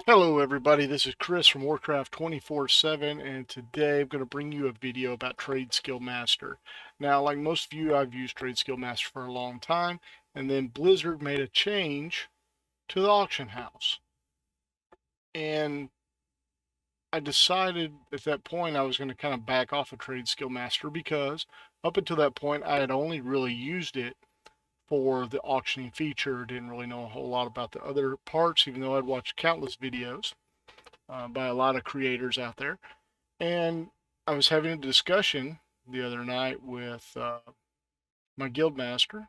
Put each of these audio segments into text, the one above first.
Hello everybody, this is Chris from Warcraft 24/7 and today I'm going to bring you a video about Trade Skill Master. Now, like most of you, I've used Trade Skill Master for a long time, and then Blizzard made a change to the auction house. And I decided at that point I was going to kind of back off of Trade Skill Master because up until that point I had only really used it for the auctioning feature. Didn't really know a whole lot about the other parts, even though I'd watched countless videos by a lot of creators out there. And I was having a discussion the other night with my guild master,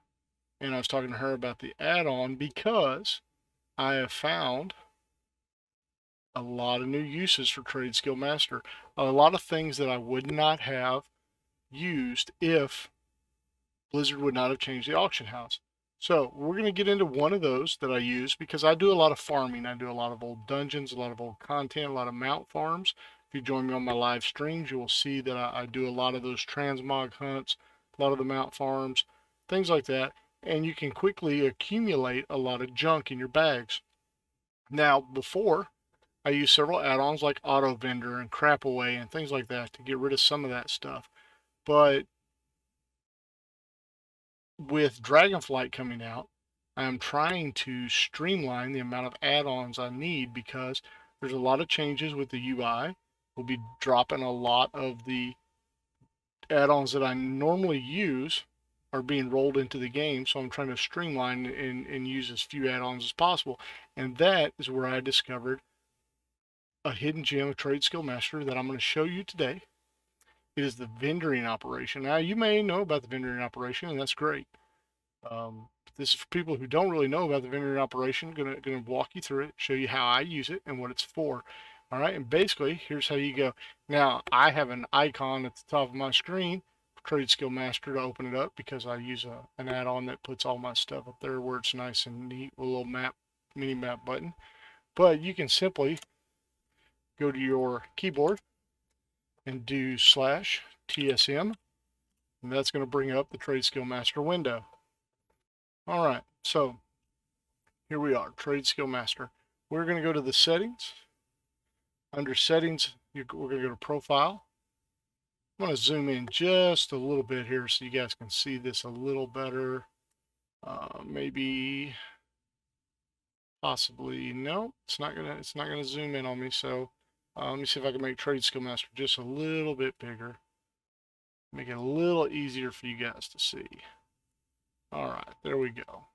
and I was talking to her about the add-on because I have found a lot of new uses for Trade Skill Master. A lot of things that I would not have used if Blizzard would not have changed the auction house. So we're going to get into one of those that I use because I do a lot of farming. I do a lot of old dungeons, a lot of old content, a lot of mount farms. If you join me on my live streams, you will see that I do a lot of those transmog hunts, a lot of the mount farms, things like that. And you can quickly accumulate a lot of junk in your bags. Now, before, I used several add-ons like Auto Vendor and Crap Away and things like that to get rid of some of that stuff. But with Dragonflight coming out, I'm trying to streamline the amount of add-ons I need because there's a lot of changes with the UI. We'll be dropping a lot of the add-ons that I normally use are being rolled into the game, so I'm trying to streamline and use as few add-ons as possible. And that is where I discovered a hidden gem of Trade Skill Master that I'm going to show you today. It is the vendoring operation. Now, you may know about the vendoring operation, and that's great. This is for people who don't really know about the vendoring operation. Gonna walk you through it, show you how I use it and what it's for. All right, and basically, here's how you go. Now, I have an icon at the top of my screen for Trade Skill Master to open it up because I use an add-on that puts all my stuff up there where it's nice and neat with a little map, mini map button. But you can simply go to your keyboard and do /TSM, and that's going to bring up the Trade Skill Master window. All right, so here we are, Trade Skill Master. We're going to go to the settings. Under settings, we're going to go to profile. I'm going to zoom in just a little bit here so you guys can see this a little better. Maybe, possibly, no, it's not gonna zoom in on me. So let me see if I can make Trade Skill Master just a little bit bigger. Make it a little easier for you guys to see. All right, there we go.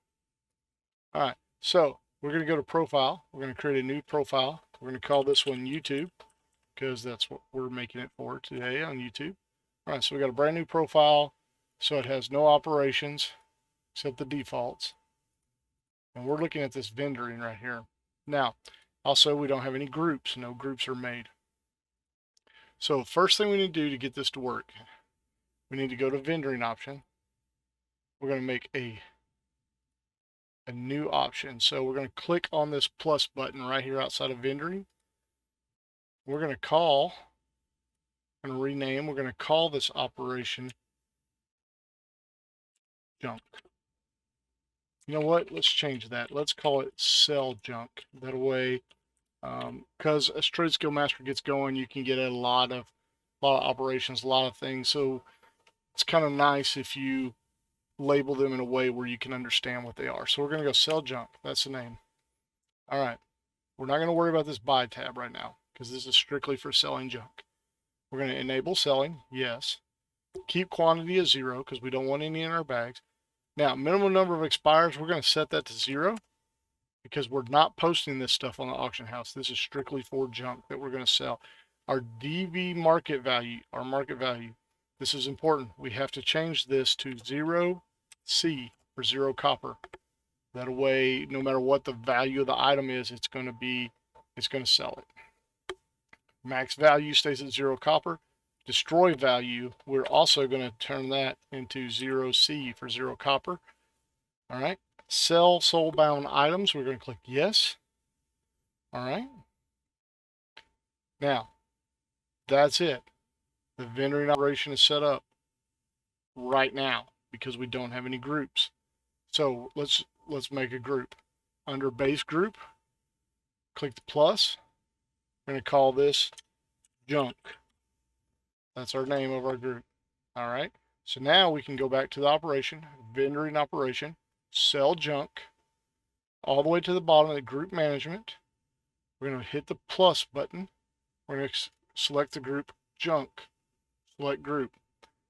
All right, so we're going to go to profile. We're going to create a new profile. We're going to call this one YouTube because that's what we're making it for today on YouTube. All right, so we got a brand new profile. So it has no operations except the defaults. And we're looking at this vendoring right here. Now, also we don't have any groups. No groups are made. So first thing we need to do to get this to work, we need to go to vendoring option. We're going to make a new option. So we're going to click on this plus button right here outside of vendoring. We're going to call and rename. We're going to call this operation junk. You know what? Let's change that. Let's call it sell junk. That way, because as Trade Skill Master gets going, you can get a lot of operations, a lot of things. So it's kind of nice if you label them in a way where you can understand what they are. So we're going to go sell junk. That's the name. All right. We're not going to worry about this buy tab right now because this is strictly for selling junk. We're going to enable selling. Yes. Keep quantity as 0 because we don't want any in our bags. Now, minimum number of expires, we're going to set that to 0 because we're not posting this stuff on the auction house. This is strictly for junk that we're going to sell. Our DV market value, this is important. We have to change this to 0C for 0 copper. That way, no matter what the value of the item is, it's going to sell it. Max value stays at 0 copper. Destroy value, we're also going to turn that into 0C for 0 copper. All right. Sell soulbound items, we're going to click yes. All right. Now, that's it. The vendoring operation is set up right now because we don't have any groups. So let's make a group. Under base group, Click the plus. We're going to call this junk. That's our name of our group. All right. So now we can go back to the operation, vendoring operation, sell junk, all the way to the bottom of the group management. We're going to hit the plus button. We're going to select the group junk. Select group.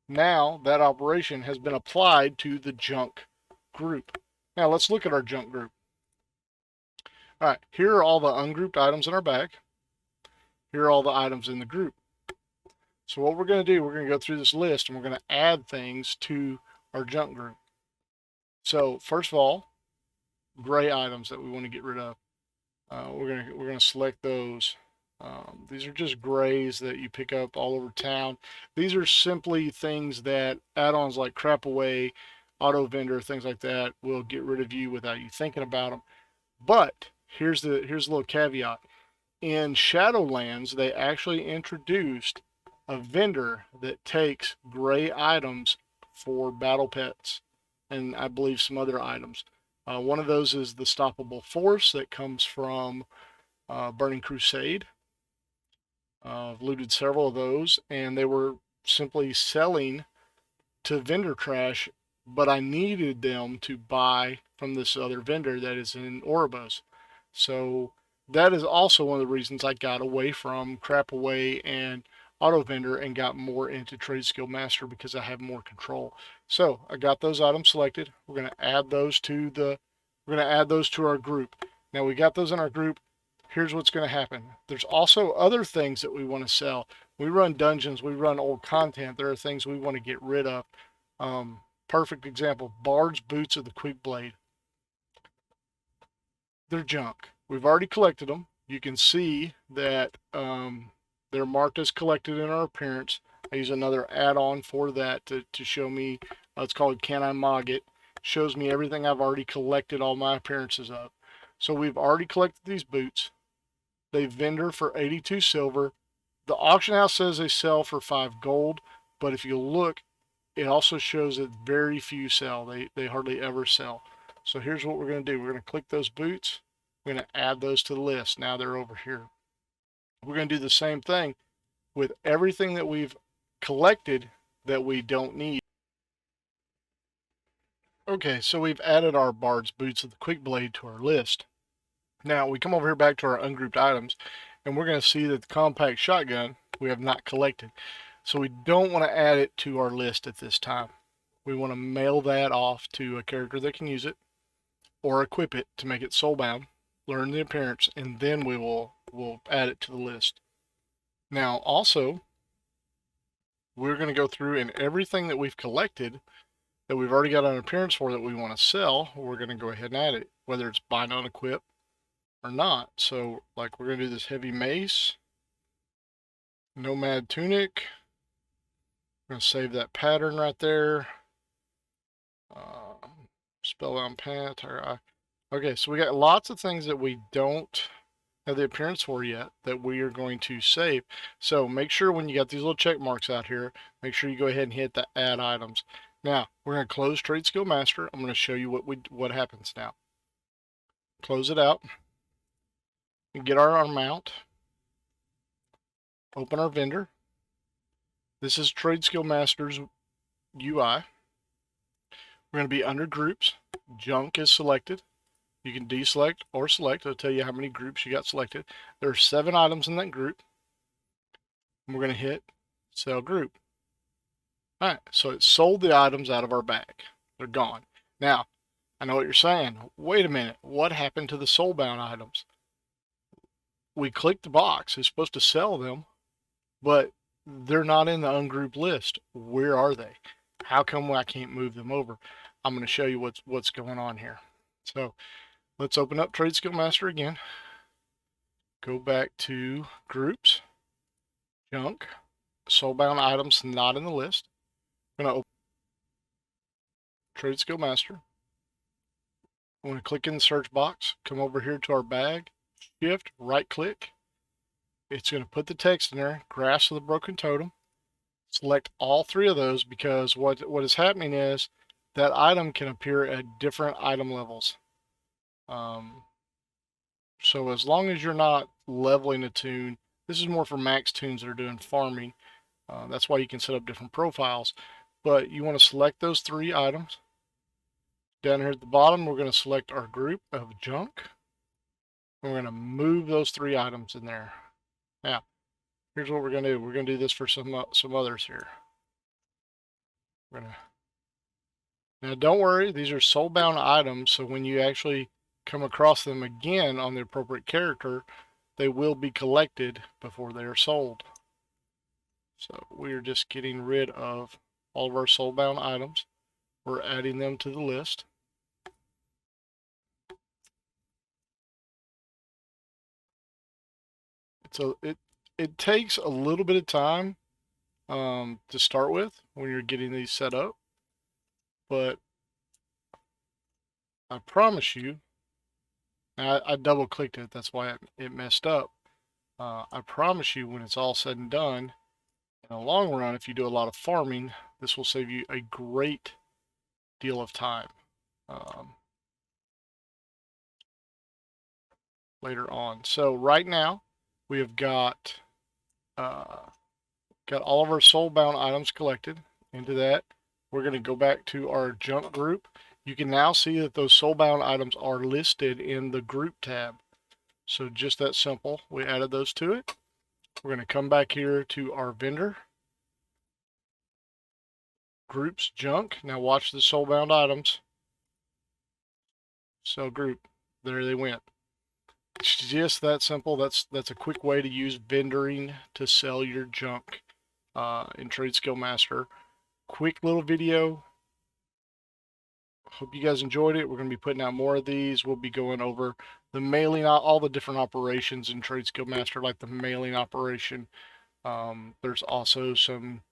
Now that operation has been applied to the junk group. Now let's look at our junk group. All right, here are all the ungrouped items in our bag. Here are all the items in the group. So what we're going to do, we're going to go through this list and we're going to add things to our junk group. So first of all, gray items that we want to get rid of. We're going to select those. These are just grays that you pick up all over town. These are simply things that add-ons like Crap Away, Auto Vendor, things like that will get rid of you without you thinking about them. But here's a little caveat. In Shadowlands, they actually introduced a vendor that takes gray items for battle pets and I believe some other items. One of those is the Stoppable Force that comes from Burning Crusade. I've looted several of those, and they were simply selling to vendor trash, but I needed them to buy from this other vendor that is in Oribos. So that is also one of the reasons I got away from Crap Away and Auto Vendor and got more into Trade Skill Master because I have more control. So I got those items selected. We're going to add those to our group. Now we got those in our group. Here's what's going to happen. There's also other things that we want to sell. We run dungeons, we run old content. There are things we want to get rid of. Perfect example, Bard's Boots of the Quick Blade. They're junk. We've already collected them. You can see that they're marked as collected in our appearance. I use another add-on for that to show me, it's called Can I Mog It. Shows me everything I've already collected all my appearances of. So we've already collected these boots. They vendor for 82 silver. The auction house says they sell for 5 gold, but if you look, it also shows that very few sell. They hardly ever sell. So here's what we're going to do. We're going to click those boots. We're going to add those to the list. Now they're over here. We're going to do the same thing with everything that we've collected that we don't need. Okay, so we've added our Bard's Boots of the Quick Blade to our list. Now we come over here back to our ungrouped items, and we're going to see that the compact shotgun we have not collected. So we don't want to add it to our list at this time. We want to mail that off to a character that can use it, or equip it to make it soulbound, learn the appearance, and then we'll add it to the list. Now also, we're going to go through and everything that we've collected that we've already got an appearance for that we want to sell, we're going to go ahead and add it, whether it's bind on equip or not. So like we're going to do this heavy mace, nomad tunic. I'm going to save that pattern right there. Spellbound pant. Okay, so we got lots of things that we don't have the appearance for yet that we are going to save. So make sure when you got these little check marks out here, make sure you go ahead and hit the add items. Now we're going to close Trade Skill Master. I'm going to show you what happens now. Close it out. And get our mount. Open our vendor. This is Trade Skill Master's UI. We're going to be under groups. Junk is selected. You can deselect or select. It'll tell you how many groups you got selected. There are 7 items in that group. And we're going to hit sell group. All right, so it sold the items out of our bag. They're gone. Now, I know what you're saying. Wait a minute. What happened to the soulbound items? We clicked the box. It's supposed to sell them, but they're not in the ungrouped list. Where are they? How come I can't move them over? I'm going to show you what's going on here. So let's open up Trade Skill Master again. Go back to groups, junk, soulbound items not in the list. I'm going to open Trade Skill Master. I'm going to click in the search box, come over here to our bag, shift, right click. It's going to put the text in there, Grasp of the Broken Totem. Select all 3 of those because what is happening is that item can appear at different item levels. So as long as you're not leveling a toon, this is more for max toons that are doing farming. That's why you can set up different profiles. But you want to select those 3 items. Down here at the bottom, we're going to select our group of junk. We're going to move those 3 items in there. Now, here's what we're going to do. We're going to do this for some others here. We're going to... Now, don't worry. These are soulbound items, so when you actually come across them again on the appropriate character, they will be collected before they are sold. So we're just getting rid of all of our soulbound items. We're adding them to the list. So it takes a little bit of time to start with when you're getting these set up, but I promise you, I double clicked it, that's why it messed up. I promise you, when it's all said and done, in the long run, if you do a lot of farming, this will save you a great deal of time later on. So right now, we have got all of our soulbound items collected into that. We're going to go back to our junk group. You can now see that those soulbound items are listed in the group tab. So just that simple. We added those to it. We're going to come back here to our vendor. Groups junk. Now watch the soulbound items. Sell group. There they went. It's just that simple. That's a quick way to use vendoring to sell your junk in Tradeskill Master. Quick little video. Hope you guys enjoyed it. We're going to be putting out more of these. We'll be going over the mailing, all the different operations in Tradeskill Master, like the mailing operation. There's also some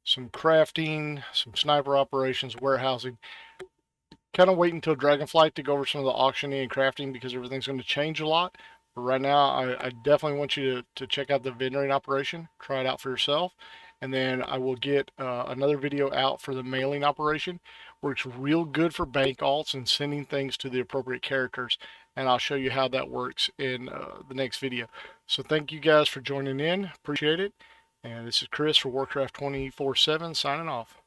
crafting, some sniper operations, warehousing. Kind of wait until Dragonflight to go over some of the auctioning and crafting, because everything's going to change a lot. But right now, I definitely want you to check out the vendoring operation. Try it out for yourself. And then I will get another video out for the mailing operation. Works real good for bank alts and sending things to the appropriate characters. And I'll show you how that works in the next video. So thank you guys for joining in. Appreciate it. And this is Chris for Warcraft 24/7 signing off.